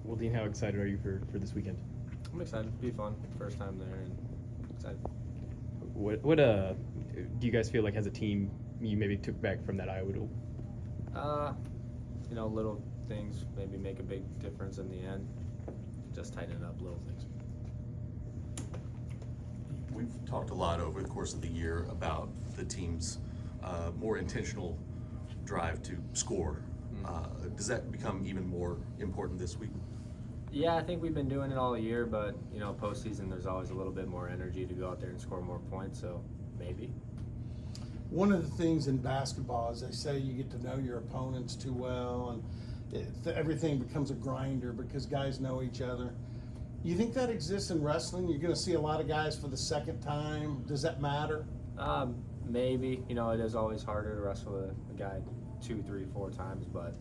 Well, Dean, how excited are you for this weekend? I'm excited. It'll be fun. First time there and excited. What do you guys feel like as a team you maybe took back from that Iowa duel? Little things maybe make a big difference in the end. Just tighten up little things. We've talked a lot over the course of the year about the team's more intentional drive to score. Does that become even more important this week? Yeah, I think we've been doing it all year, but postseason there's always a little bit more energy to go out there and score more points. So maybe. One of the things in basketball is they say you get to know your opponents too well, and everything becomes a grinder because guys know each other. You think that exists in wrestling? You're going to see a lot of guys for the second time. Does that matter? Maybe. It is always harder to wrestle a guy 2, 3, 4 times, but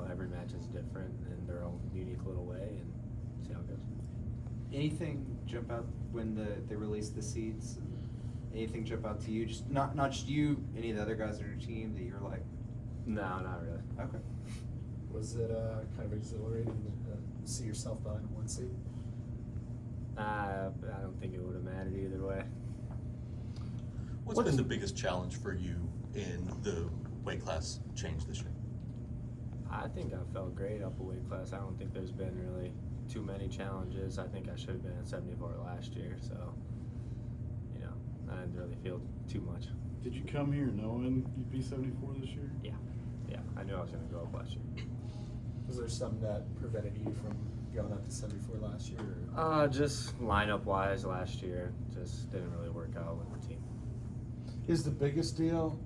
every match is different in their own unique little way, and see how it goes. Anything jump out when they released the seeds? Anything jump out to you? Just not just you, any of the other guys on your team that you're like, No, not really. okay. Was it kind of exhilarating to see yourself behind one seat? I don't think it would have mattered either way. What's been the biggest challenge for you in the weight class change this year? I think I felt great up a weight class. I don't think there's been really too many challenges. I think I should have been at 74 last year, so I didn't really feel too much. Did you come here knowing you'd be 74 this year? Yeah, I knew I was going to go up last year. Was there something that prevented you from going up to 74 last year? Or? Just lineup wise last year, just didn't really work out with the team. Is the biggest deal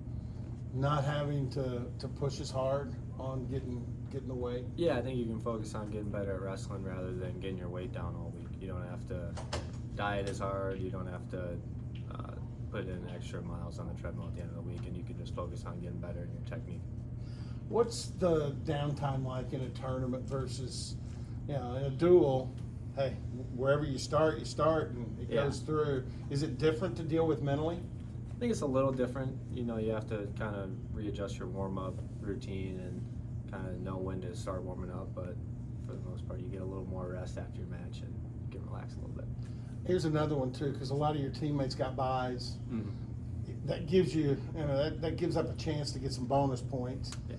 not having to push as hard on getting the weight? Yeah, I think you can focus on getting better at wrestling rather than getting your weight down all week. You don't have to diet as hard. You don't have to put in extra miles on the treadmill at the end of the week, and you can just focus on getting better in your technique. What's the downtime like in a tournament versus, in a duel? Hey, wherever you start, and it goes through. Is it different to deal with mentally? I think it's a little different. You have to kind of readjust your warm-up routine and kind of know when to start warming up, but for the most part, you get a little more rest after your match and you can relax a little bit. Here's another one too, because a lot of your teammates got buys. Mm-hmm. That gives you, that gives up a chance to get some bonus points. Yeah.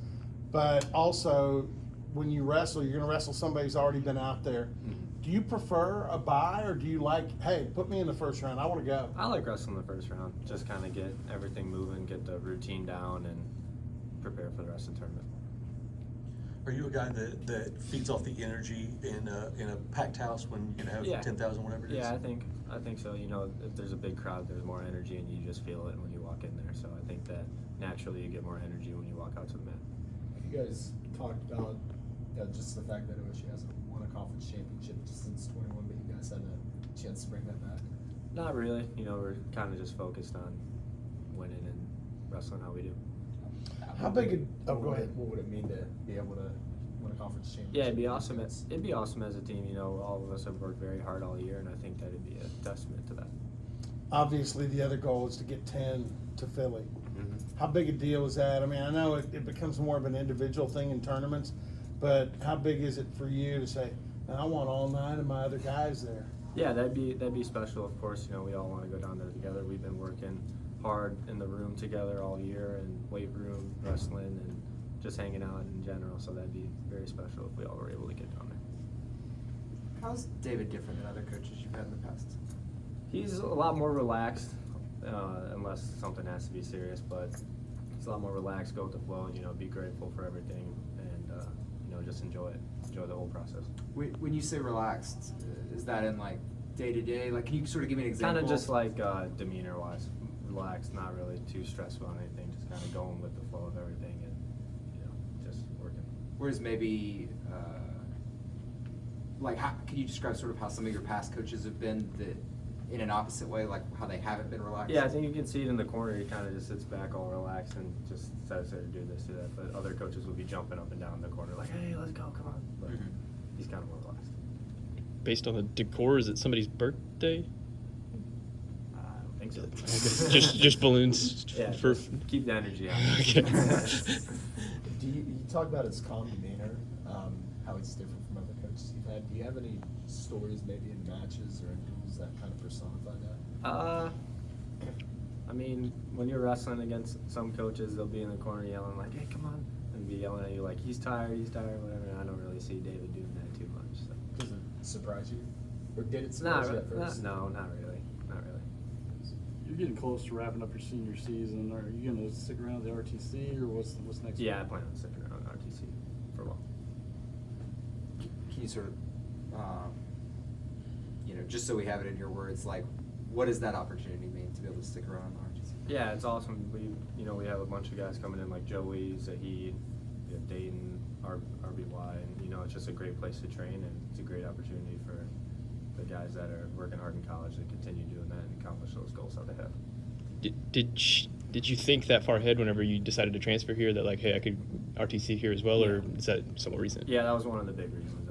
But also, when you wrestle, you're going to wrestle somebody who's already been out there. Mm-hmm. Do you prefer a bye, or do you like, hey, put me in the first round, I want to go? I like wrestling the first round. Just kind of get everything moving, get the routine down, and prepare for the rest of the tournament. Are you a guy that feeds off the energy in a packed house when you can have 10,000, whatever it is? Yeah, I think so. If there's a big crowd, there's more energy, and you just feel it when you walk in there. So I think that naturally you get more energy when you walk out to the mat. You guys talked about just the fact that OSU hasn't won a conference championship since 21, but you guys had a chance to bring that back. Not really. We're kind of just focused on winning and wrestling how we do. How big a, go ahead. What would it mean to be able to win a conference championship? Yeah, it'd be awesome. It'd be awesome as a team. All of us have worked very hard all year, and I think that'd be a testament to that. Obviously, the other goal is to get 10 to Philly. Mm-hmm. How big a deal is that? I mean, I know it becomes more of an individual thing in tournaments, but how big is it for you to say, I want all 9 of my other guys there? Yeah, that'd be special. Of course, we all want to go down there together. We've been working hard in the room together all year, and weight room, wrestling, and just hanging out in general. So that'd be very special if we all were able to get down there. How's David different than other coaches you've had in the past? He's a lot more relaxed, unless something has to be serious. But he's a lot more relaxed, go with the flow, and be grateful for everything, and just enjoy the whole process. When you say relaxed, is that in like day to day? Like, can you sort of give me an example? Kind of just like demeanor wise, relaxed, not really too stressful on anything, just kind of going with the flow of everything and just working. Whereas maybe, can you describe sort of how some of your past coaches have been that in an opposite way, like how they haven't been relaxed? Yeah, I think you can see it in the corner. He kind of just sits back all relaxed and just says to do this, do that. But other coaches would be jumping up and down the corner like, hey, let's go, come on. But he's kind of more relaxed. Based on the decor, is it somebody's birthday? I don't think so. just balloons Yeah, for just keep the energy out. Okay. You talk about his calm demeanor, how he's different from other coaches. experiences you've had, do you have any stories maybe in matches or in duels that kind of personify that? I mean, when you're wrestling against some coaches, they'll be in the corner yelling like, "Hey, come on," and be yelling at you like, he's tired, whatever. And I don't really see David doing that too much. So. Does it surprise you? Or did it surprise you at first? No, not really. Not really. You're getting close to wrapping up your senior season. Are you gonna stick around the RTC or what's next? Yeah, I plan on sticking around RTC for a while. Can you sort of, just so we have it in your words, like, what does that opportunity mean to be able to stick around RTC? Yeah, it's awesome. We have a bunch of guys coming in like Joey, Zahid, Dayton, RBY, and it's just a great place to train, and it's a great opportunity for the guys that are working hard in college to continue doing that and accomplish those goals that they have. Did you think that far ahead whenever you decided to transfer here that like, hey, I could RTC here as well, Yeah. or is that somewhat recent? Yeah, that was one of the big reasons.